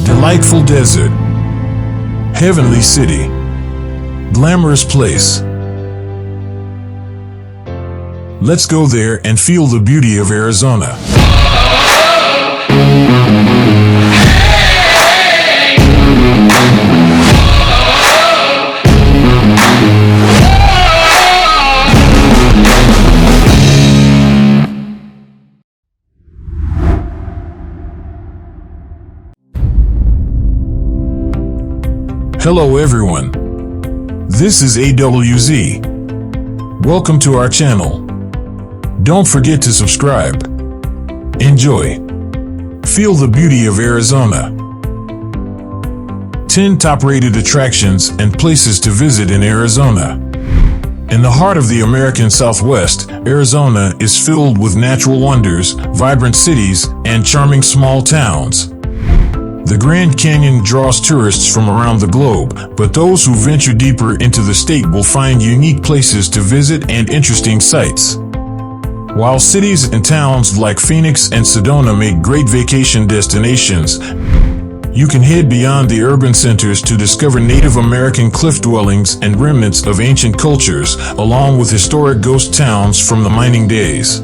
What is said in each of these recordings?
Delightful desert, heavenly city, glamorous place. Let's go there and feel the beauty of Arizona. Hello everyone, this is AWZ. Welcome to our channel. Don't forget to subscribe. Enjoy. Feel the beauty of Arizona. 10 top-rated attractions and places to visit in Arizona. In the heart of the American Southwest, Arizona is filled with natural wonders, vibrant cities, and charming small towns. The Grand Canyon draws tourists from around the globe, but those who venture deeper into the state will find unique places to visit and interesting sights. While cities and towns like Phoenix and Sedona make great vacation destinations, you can head beyond the urban centers to discover Native American cliff dwellings and remnants of ancient cultures, along with historic ghost towns from the mining days.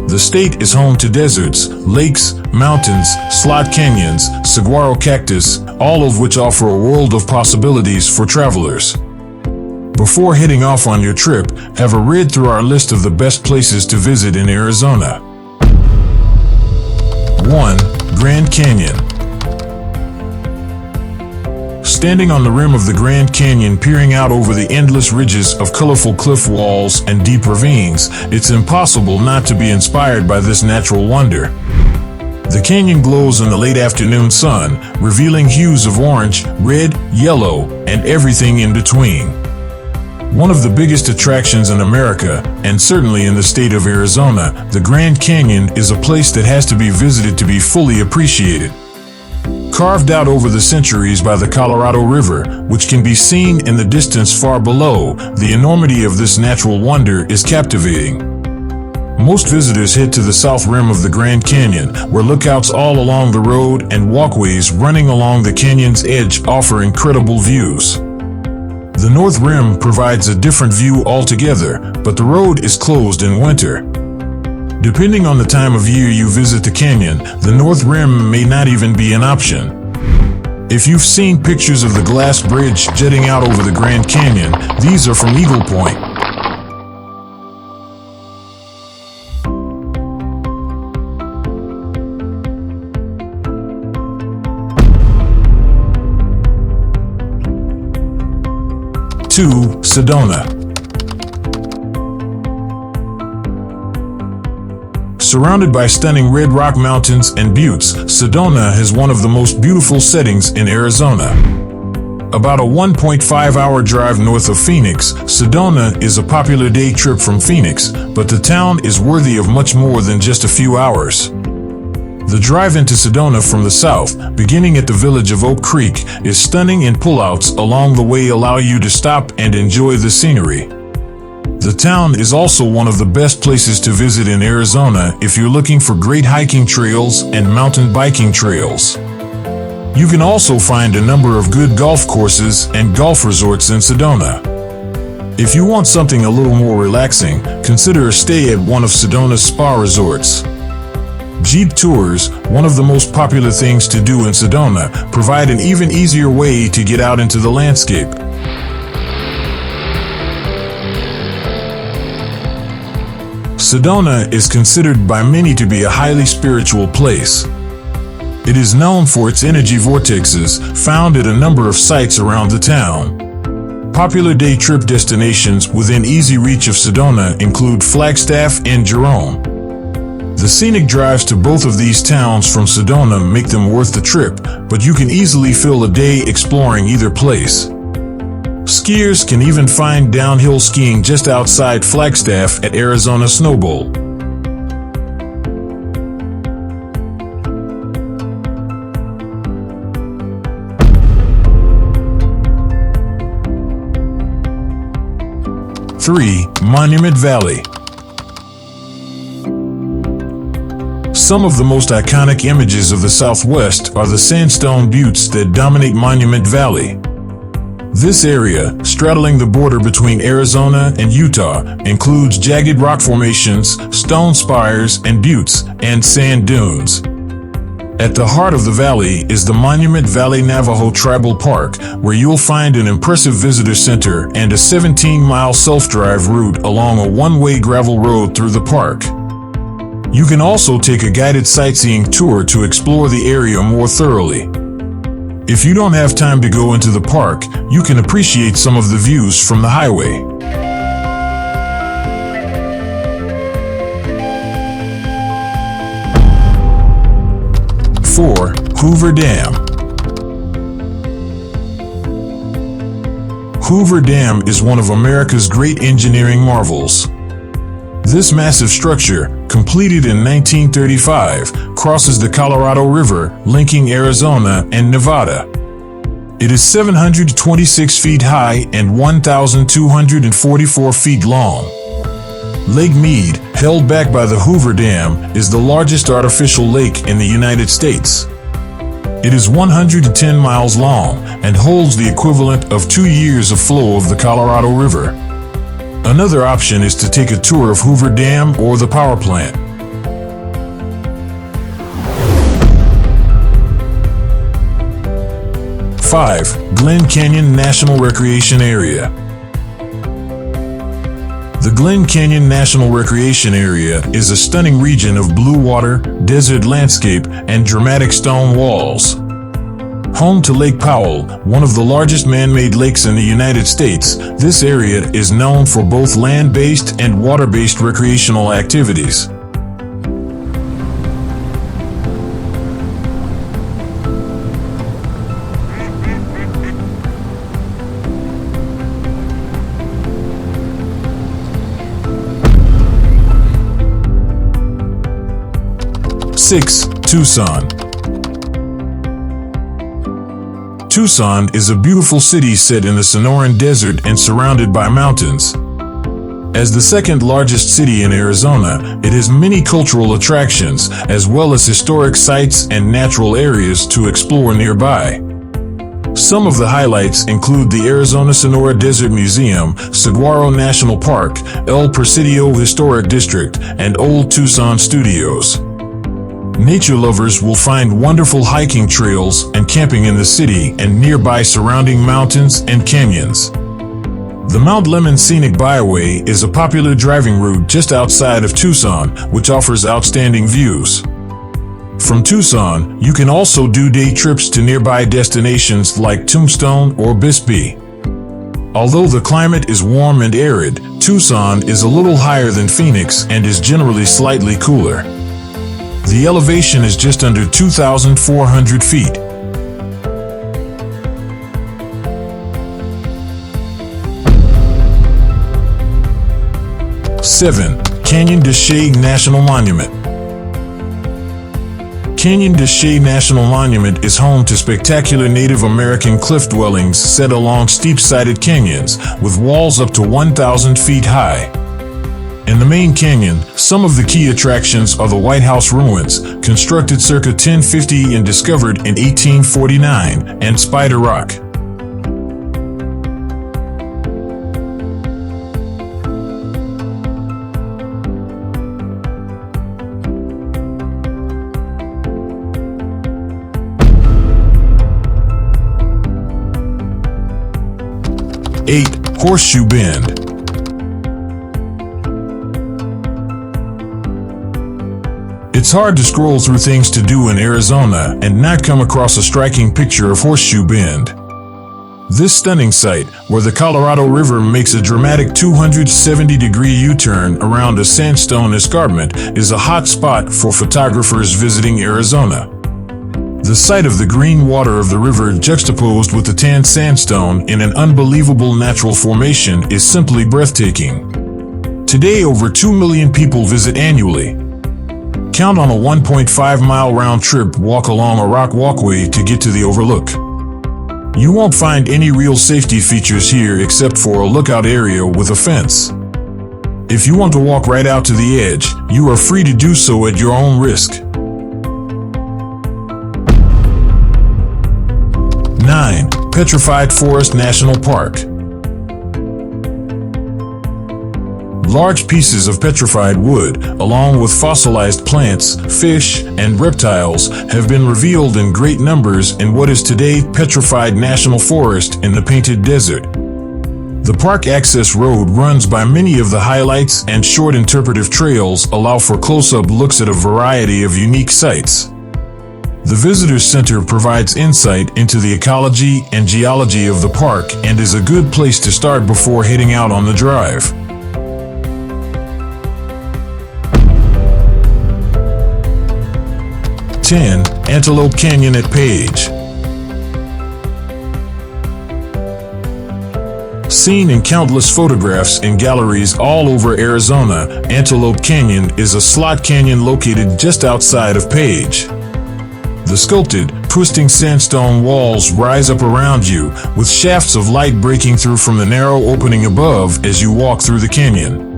The state is home to deserts, lakes, mountains, slot canyons, saguaro cactus, all of which offer a world of possibilities for travelers. Before heading off on your trip, have a read through our list of the best places to visit in Arizona. 1. Grand Canyon. Standing on the rim of the Grand Canyon, peering out over the endless ridges of colorful cliff walls and deep ravines, it's impossible not to be inspired by this natural wonder. The canyon glows in the late afternoon sun, revealing hues of orange, red, yellow, and everything in between. One of the biggest attractions in America, and certainly in the state of Arizona, the Grand Canyon is a place that has to be visited to be fully appreciated. Carved out over the centuries by the Colorado River, which can be seen in the distance far below, the enormity of this natural wonder is captivating. Most visitors head to the south rim of the Grand Canyon, where lookouts all along the road and walkways running along the canyon's edge offer incredible views. The north rim provides a different view altogether, but the road is closed in winter. Depending on the time of year you visit the canyon, the north rim may not even be an option. If you've seen pictures of the glass bridge jutting out over the Grand Canyon, these are from Eagle Point. Two, Sedona. Surrounded by stunning red rock mountains and buttes, Sedona has one of the most beautiful settings in Arizona. About a 1.5-hour drive north of Phoenix, Sedona is a popular day trip from Phoenix, but the town is worthy of much more than just a few hours. The drive into Sedona from the south, beginning at the village of Oak Creek, is stunning, and pullouts along the way allow you to stop and enjoy the scenery. The town is also one of the best places to visit in Arizona if you're looking for great hiking trails and mountain biking trails. You can also find a number of good golf courses and golf resorts in Sedona. If you want something a little more relaxing, consider a stay at one of Sedona's spa resorts. Jeep tours, one of the most popular things to do in Sedona, provide an even easier way to get out into the landscape. Sedona is considered by many to be a highly spiritual place. It is known for its energy vortexes, found at a number of sites around the town. Popular day trip destinations within easy reach of Sedona include Flagstaff and Jerome. The scenic drives to both of these towns from Sedona make them worth the trip, but you can easily fill a day exploring either place. Skiers can even find downhill skiing just outside Flagstaff at Arizona Snow Bowl. Three, Monument Valley. Some of the most iconic images of the Southwest are the sandstone buttes that dominate Monument Valley. This area, straddling the border between Arizona and Utah, includes jagged rock formations, stone spires and buttes, and sand dunes. At the heart of the valley is the Monument Valley Navajo Tribal Park, where you'll find an impressive visitor center and a 17-mile self-drive route along a one-way gravel road through the park. You can also take a guided sightseeing tour to explore the area more thoroughly. If you don't have time to go into the park, you can appreciate some of the views from the highway. 4. Hoover Dam. Hoover Dam is one of America's great engineering marvels. This massive structure, completed in 1935, crosses the Colorado River, linking Arizona and Nevada. It is 726 feet high and 1,244 feet long. Lake Mead, held back by the Hoover Dam, is the largest artificial lake in the United States. It is 110 miles long and holds the equivalent of 2 years of flow of the Colorado River. Another option is to take a tour of Hoover Dam or the power plant. 5. Glen Canyon National Recreation Area. The Glen Canyon National Recreation Area is a stunning region of blue water, desert landscape, and dramatic stone walls. Home to Lake Powell, one of the largest man-made lakes in the United States, this area is known for both land-based and water-based recreational activities. Six. Tucson. Tucson is a beautiful city set in the Sonoran Desert and surrounded by mountains. As the second largest city in Arizona, it has many cultural attractions, as well as historic sites and natural areas to explore nearby. Some of the highlights include the Arizona Sonora Desert Museum, Saguaro National Park, El Presidio Historic District, and Old Tucson Studios. Nature lovers will find wonderful hiking trails and camping in the city and nearby surrounding mountains and canyons. The Mount Lemmon Scenic Byway is a popular driving route just outside of Tucson, which offers outstanding views. From Tucson, you can also do day trips to nearby destinations like Tombstone or Bisbee. Although the climate is warm and arid, Tucson is a little higher than Phoenix and is generally slightly cooler. The elevation is just under 2,400 feet. Seven. Canyon de Chelly National Monument. Canyon de Chelly National Monument is home to spectacular Native American cliff dwellings set along steep-sided canyons with walls up to 1,000 feet high. In the main canyon, some of the key attractions are the White House ruins, constructed circa 1050 and discovered in 1849, and Spider Rock. Eight. Horseshoe Bend. It's hard to scroll through things to do in Arizona and not come across a striking picture of Horseshoe Bend. This stunning site, where the Colorado River makes a dramatic 270-degree U-turn around a sandstone escarpment, is a hot spot for photographers visiting Arizona. The sight of the green water of the river juxtaposed with the tan sandstone in an unbelievable natural formation is simply breathtaking. Today, over 2 million people visit annually. Count on a 1.5-mile round trip walk along a rock walkway to get to the overlook. You won't find any real safety features here except for a lookout area with a fence. If you want to walk right out to the edge, you are free to do so at your own risk. 9. Petrified Forest National Park. Large pieces of petrified wood, along with fossilized plants, fish, and reptiles, have been revealed in great numbers in what is today Petrified National Forest in the Painted Desert. The park access road runs by many of the highlights, and short interpretive trails allow for close-up looks at a variety of unique sites. The Visitor Center provides insight into the ecology and geology of the park and is a good place to start before heading out on the drive. 10. Antelope Canyon at Page. Seen in countless photographs in galleries all over Arizona, Antelope Canyon is a slot canyon located just outside of Page. The sculpted, twisting sandstone walls rise up around you, with shafts of light breaking through from the narrow opening above as you walk through the canyon.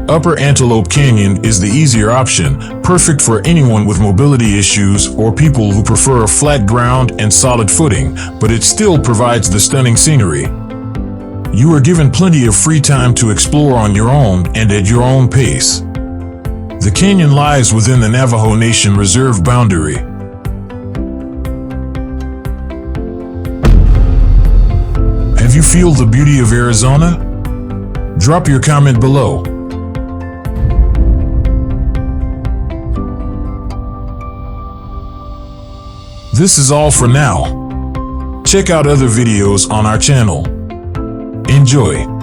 Upper Antelope Canyon is the easier option, perfect for anyone with mobility issues or people who prefer a flat ground and solid footing, but it still provides the stunning scenery. You are given plenty of free time to explore on your own and at your own pace. The canyon lies within the Navajo Nation Reserve boundary. Have you feel the beauty of Arizona? Drop your comment below. This is all for now. Check out other videos on our channel. Enjoy.